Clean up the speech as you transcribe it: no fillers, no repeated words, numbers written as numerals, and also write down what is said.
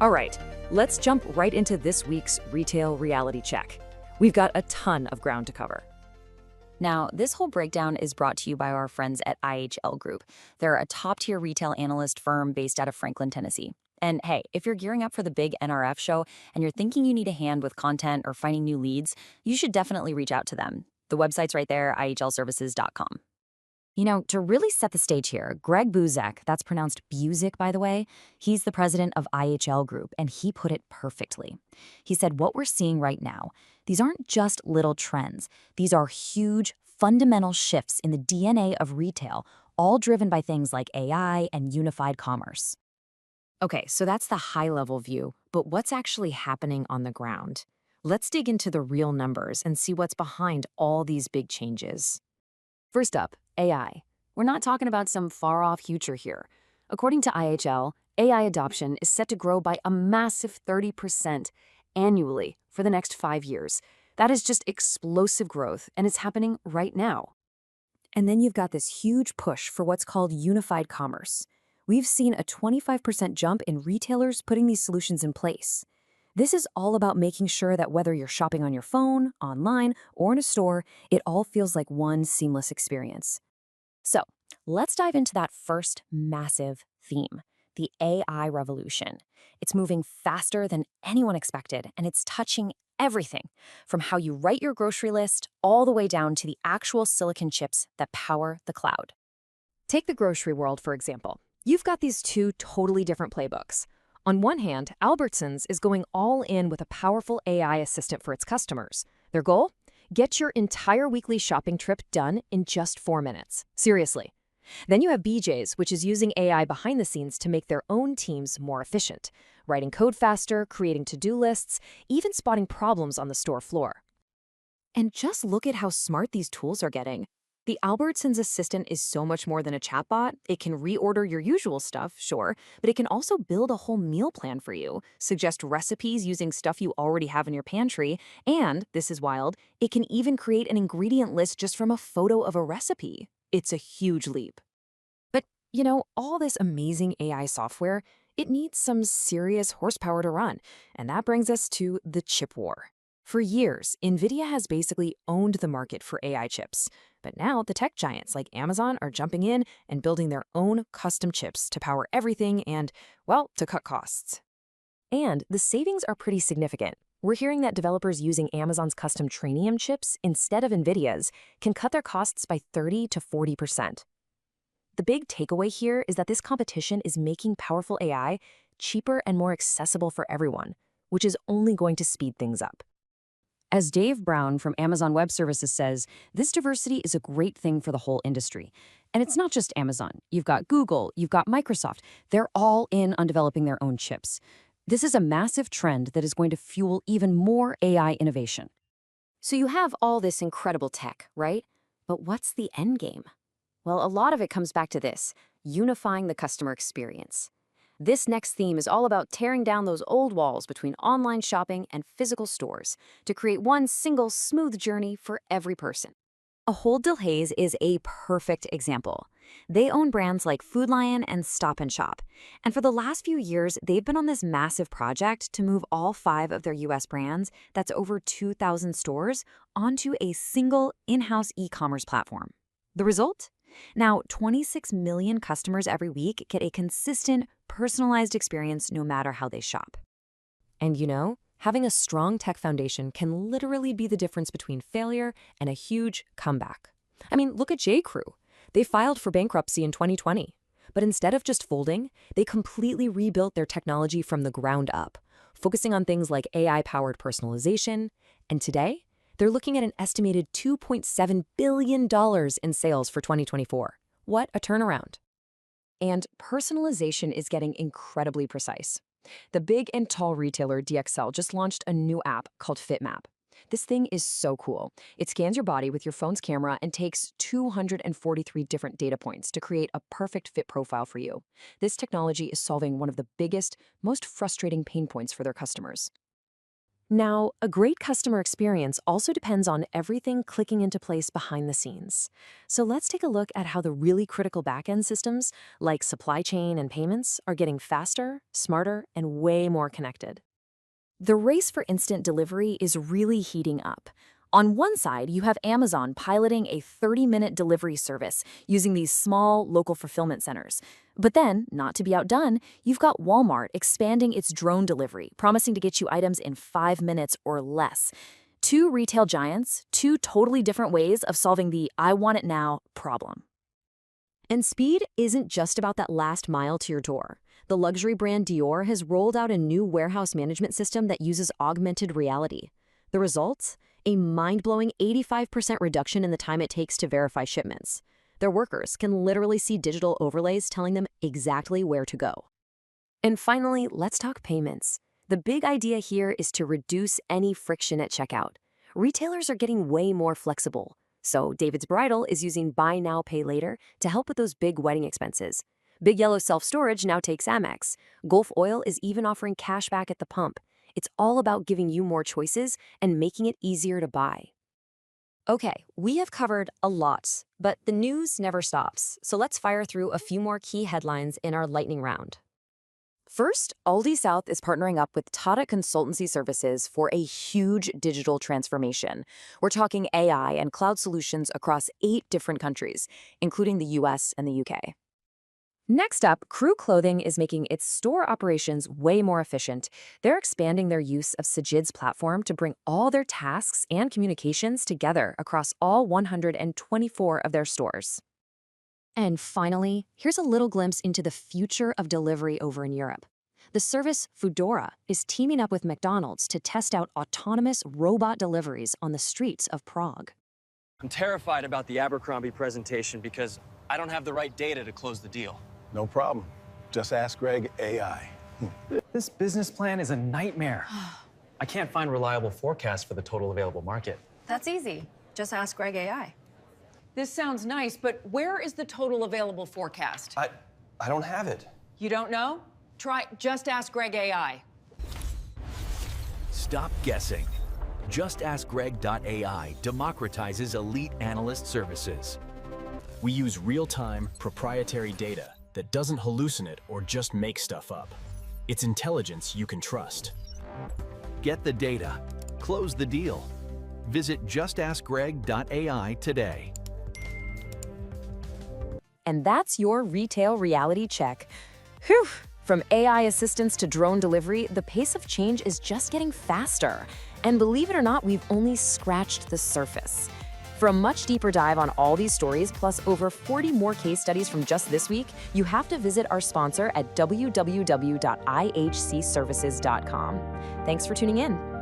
All right, let's jump right into this week's retail reality check. We've got a ton of ground to cover. Now, this whole breakdown is brought to you by our friends at IHL Group. They're a top-tier retail analyst firm based out of Franklin, Tennessee. And hey, if you're gearing up for the big NRF show and you're thinking you need a hand with content or finding new leads, you should definitely reach out to them. The website's right there, ihlservices.com. You know, to really set the stage here, Greg Buzek, that's pronounced Buzek, by the way, he's the president of IHL Group, and he put it perfectly. He said, what we're seeing right now, these aren't just little trends. These are huge, fundamental shifts in the DNA of retail, all driven by things like AI and unified commerce. Okay, so that's the high-level view, but what's actually happening on the ground? Let's dig into the real numbers and see what's behind all these big changes. First up, AI. We're not talking about some far-off future here. According to IHL, AI adoption is set to grow by a massive 30% annually for the next 5 years. That is just explosive growth, and it's happening right now. And then you've got this huge push for what's called unified commerce. We've seen a 25% jump in retailers putting these solutions in place. This is all about making sure that whether you're shopping on your phone, online, or in a store, it all feels like one seamless experience. So, let's dive into that first massive theme, the AI revolution. It's moving faster than anyone expected, and it's touching everything, from how you write your grocery list all the way down to the actual silicon chips that power the cloud. Take the grocery world, for example. You've got these two totally different playbooks. On one hand, Albertsons is going all in with a powerful AI assistant for its customers. Their goal? Get your entire weekly shopping trip done in just 4 minutes. Seriously. Then you have BJ's, which is using AI behind the scenes to make their own teams more efficient, writing code faster, creating to-do lists, even spotting problems on the store floor. And just look at how smart these tools are getting. The Albertsons assistant is so much more than a chatbot. It can reorder your usual stuff, sure, but it can also build a whole meal plan for you, suggest recipes using stuff you already have in your pantry, and, this is wild, it can even create an ingredient list just from a photo of a recipe. It's a huge leap. But, you know, all this amazing AI software, it needs some serious horsepower to run, and that brings us to the chip war. For years, Nvidia has basically owned the market for AI chips. But now the tech giants like Amazon are jumping in and building their own custom chips to power everything and, well, to cut costs. And the savings are pretty significant. We're hearing that developers using Amazon's custom Trainium chips instead of Nvidia's can cut their costs by 30 to 40%. The big takeaway here is that this competition is making powerful AI cheaper and more accessible for everyone, which is only going to speed things up. As Dave Brown from Amazon Web Services says, this diversity is a great thing for the whole industry. And it's not just Amazon. You've got Google, you've got Microsoft. They're all in on developing their own chips. This is a massive trend that is going to fuel even more AI innovation. So you have all this incredible tech, right? But what's the end game? Well, a lot of it comes back to this, unifying the customer experience. This next theme is all about tearing down those old walls between online shopping and physical stores to create one single smooth journey for every person. Ahold Delhaize is a perfect example. They own brands like Food Lion and Stop & Shop. And for the last few years, they've been on this massive project to move all 5 of their US brands, that's over 2,000 stores, onto a single in-house e-commerce platform. The result? Now, 26 million customers every week get a consistent, personalized experience no matter how they shop. And you know, having a strong tech foundation can literally be the difference between failure and a huge comeback. I mean, look at J.Crew. They filed for bankruptcy in 2020. But instead of just folding, they completely rebuilt their technology from the ground up, focusing on things like AI-powered personalization. And today, they're looking at an estimated $2.7 billion in sales for 2024. What a turnaround. And personalization is getting incredibly precise. The big and tall retailer DXL just launched a new app called FitMap. This thing is so cool. It scans your body with your phone's camera and takes 243 different data points to create a perfect fit profile for you. This technology is solving one of the biggest, most frustrating pain points for their customers. Now, a great customer experience also depends on everything clicking into place behind the scenes. So let's take a look at how the really critical backend systems, like supply chain and payments, are getting faster, smarter, and way more connected. The race for instant delivery is really heating up. On one side, you have Amazon piloting a 30-minute delivery service using these small local fulfillment centers. But then, not to be outdone, you've got Walmart expanding its drone delivery, promising to get you items in 5 minutes or less. Two retail giants, two totally different ways of solving the "I want it now" problem. And speed isn't just about that last mile to your door. The luxury brand Dior has rolled out a new warehouse management system that uses augmented reality. The results? A mind-blowing 85% reduction in the time it takes to verify shipments. Their workers can literally see digital overlays telling them exactly where to go. And finally, let's talk payments. The big idea here is to reduce any friction at checkout. Retailers are getting way more flexible. So David's Bridal is using Buy Now, Pay Later to help with those big wedding expenses. Big Yellow Self-Storage now takes Amex. Gulf Oil is even offering cash back at the pump. It's all about giving you more choices and making it easier to buy. Okay, we have covered a lot, but the news never stops. So let's fire through a few more key headlines in our lightning round. First, Aldi South is partnering up with Tata Consultancy Services for a huge digital transformation. We're talking AI and cloud solutions across 8 different countries, including the US and the UK. Next up, Crew Clothing is making its store operations way more efficient. They're expanding their use of Sajid's platform to bring all their tasks and communications together across all 124 of their stores. And finally, here's a little glimpse into the future of delivery over in Europe. The service Foodora is teaming up with McDonald's to test out autonomous robot deliveries on the streets of Prague. I'm terrified about the Abercrombie presentation because I don't have the right data to close the deal. No problem. Just ask Greg AI. This business plan is a nightmare. I can't find reliable forecasts for the total available market. That's easy. Just ask Greg AI. This sounds nice, but where is the total available forecast? I don't have it. You don't know? Try Just Ask Greg AI. Stop guessing. JustAskGreg.ai democratizes elite analyst services. We use real-time, proprietary data that doesn't hallucinate or just make stuff up. It's intelligence you can trust. Get the data. Close the deal. Visit JustAskGreg.ai today. And that's your retail reality check. Whew! From AI assistance to drone delivery, the pace of change is just getting faster. And believe it or not, we've only scratched the surface. For a much deeper dive on all these stories, plus over 40 more case studies from just this week, you have to visit our sponsor at www.ihcservices.com. Thanks for tuning in.